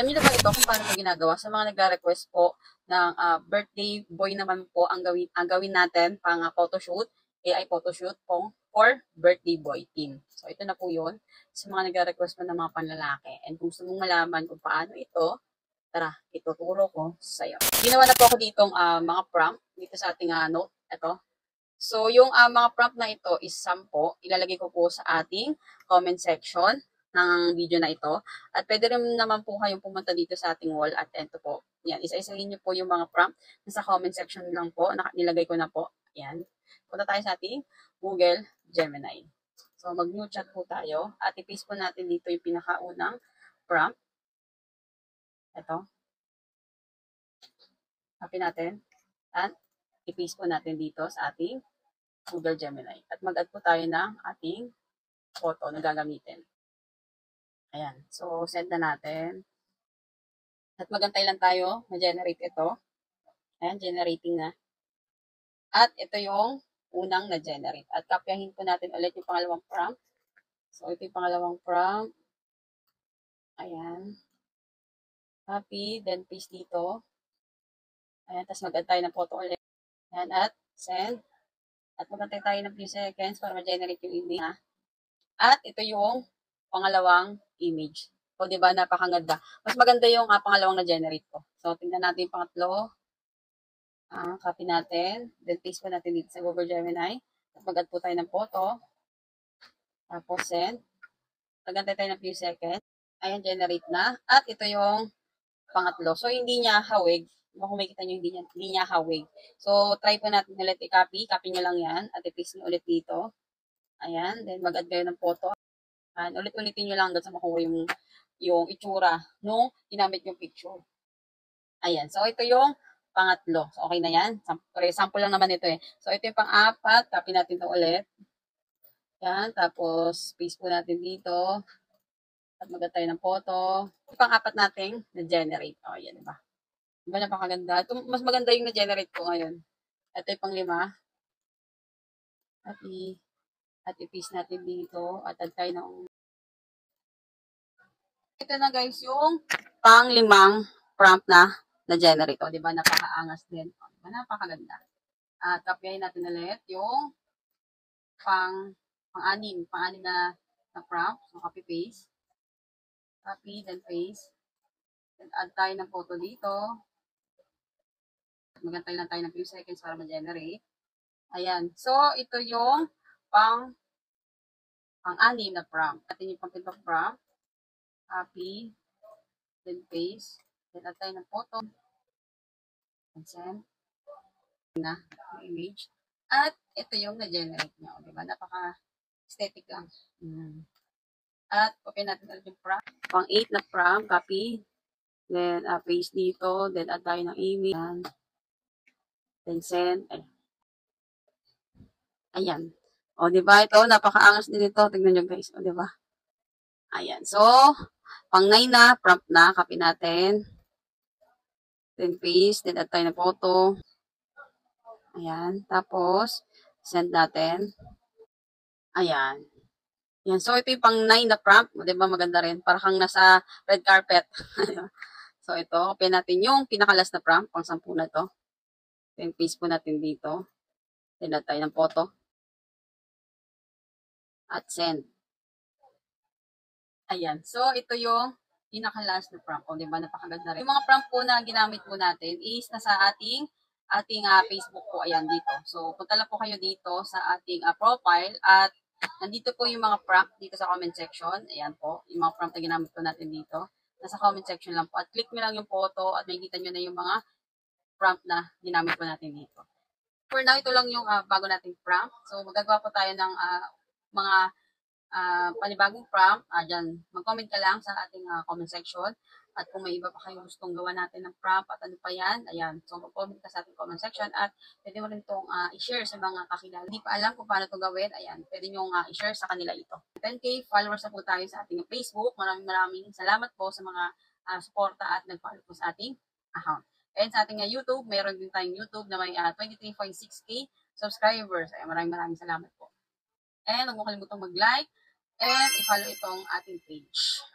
Alam niyo na ba ito kung paano ito ginagawa? Sa mga nagre-request po ng birthday boy naman po ang gawin natin pang photoshoot, AI photoshoot po for birthday boy team. So ito na po 'yon sa mga nagre-request po ng mga panlalaki. And kung gusto mong malaman kung paano ito, tara, ituturo ko sa iyo. Ginawa na po ako ditong mga prompt dito sa ating note. Ito. So yung mga prompt na ito is 10. Ilalagay ko po sa ating comment section ng video na ito. At pwede rin naman po kayong pumunta dito sa ating wall at ito po. Yan, isa-isahin niyo po yung mga prompt sa comment section lang po. Nilagay ko na po. Yan. Punta tayo sa ating Google Gemini. So mag-new chat po tayo at i-paste po natin dito yung pinakaunang prompt. Ito. Copy natin. At i-paste po natin dito sa ating Google Gemini. At mag-add po tayo ng ating photo na gagamitin. Ayan. So, send na natin. At magantay lang tayo na-generate ito. Ayan, generating na. At ito yung unang na-generate. At kopyahin po natin ulit yung pangalawang prompt. So, ito yung pangalawang prompt. Ayan. Copy, then paste dito. Ayan, tapos mag-add tayo ng photo ulit. Ayan, at send. At magantay tayo ng few seconds para ma-generate yung image. At ito yung pangalawang image. O, di ba? Napakaganda. Mas maganda yung pangalawang na-generate ko. So, tingnan natin yung pangatlo. Copy natin. Then, paste po natin dito sa Google Gemini. At mag-add po tayo ng photo. Tapos, send. Magantay tayo ng few seconds. Ayan, generate na. At ito yung pangatlo. So, hindi niya hawig. Kung makikita nyo, hindi niya hawig. So, try po natin ulit i-copy. Copy nyo lang yan. At i-paste nyo ulit dito. Ayan. Then, mag-add kayo ng photo. And ulit-ulitin nyo lang hanggang sa makuha yung itsura nung ginamit yung picture. Ayan. So, ito yung pangatlo. So, okay na yan. Sample lang naman ito eh. So, ito yung pang-apat. Copy natin ito ulit. Yan. Tapos, paste po natin dito. At mag-add tayo ng photo. Yung pang-apat nating na-generate. O, yan, diba? Diba napakaganda? Ito, mas maganda yung na-generate ko ngayon. Ito yung pang-5. At i-paste natin dito. At add tayo ng ito na guys yung pang-5 prompt na generate. O, diba? Napaka-angas din. O, diba? Napakaganda. At copyahin natin ulit yung pang-6 na prompt. So, copy-paste. Copy, then paste. Then add tayo ng photo dito. Magantay lang tayo ng few seconds para ma-generate. Ayan. So, ito yung pang-6 na prompt. Atin yung pang-7 prompt. Copy, then paste, then add tayo ng photo, and send na yung image. At ito yung na-generate niya. Diba? Napaka-aesthetic lang. At copy natin ulit yung prompt. Pang-8 na prompt, copy, then paste dito, then add tayo ng image, then send. Ayan. O, diba? Ito, napaka-angas din ito. Tignan nyo guys. O, diba? Ayan. So, pang-9 na, prompt na, copy natin. Then paste, then add tayo ng photo. Ayan. Tapos, send natin. Ayan. Ayan. So, ito yung pang-9 na prompt. Diba maganda rin? Para kang nasa red carpet. So, ito. Copy natin yung pinakalas na prompt. Pang-10 na to. Then, paste po natin dito. Then, add tayo ng photo. At send. Ayan. So, ito yung pinaka-last na prompt. O, diba? Napakaganda rin. Yung mga prompt po na ginamit po natin is nasa ating Facebook po. Ayan, dito. So, punta lang po kayo dito sa ating profile at nandito po yung mga prompt dito sa comment section. Ayan po. Yung mga prompt na ginamit po natin dito. Nasa comment section lang po. At click nyo lang yung photo at makikita nyo na yung mga prompt na ginamit po natin dito. For now, ito lang yung bago nating prompt. So, magagawa po tayo ng mga panibagong prompt, dyan, mag-comment ka lang sa ating comment section. At kung may iba pa kayong gustong gawa natin ng prompt at ano pa yan, ayan. So, mag-comment ka sa ating comment section at pwede mo rin itong i-share sa mga kakilala. Hindi pa alam kung paano ito gawin, ayan. Pwede nyo i-share sa kanila ito. 10K followers na po tayo sa ating Facebook. Maraming salamat po sa mga suporta at nag-follow po sa ating account. And sa ating YouTube, mayroon din tayong YouTube na may 23.6K subscribers. Ayan, maraming salamat po. And huwag mo kalimutang mag-like and i-follow itong ating page.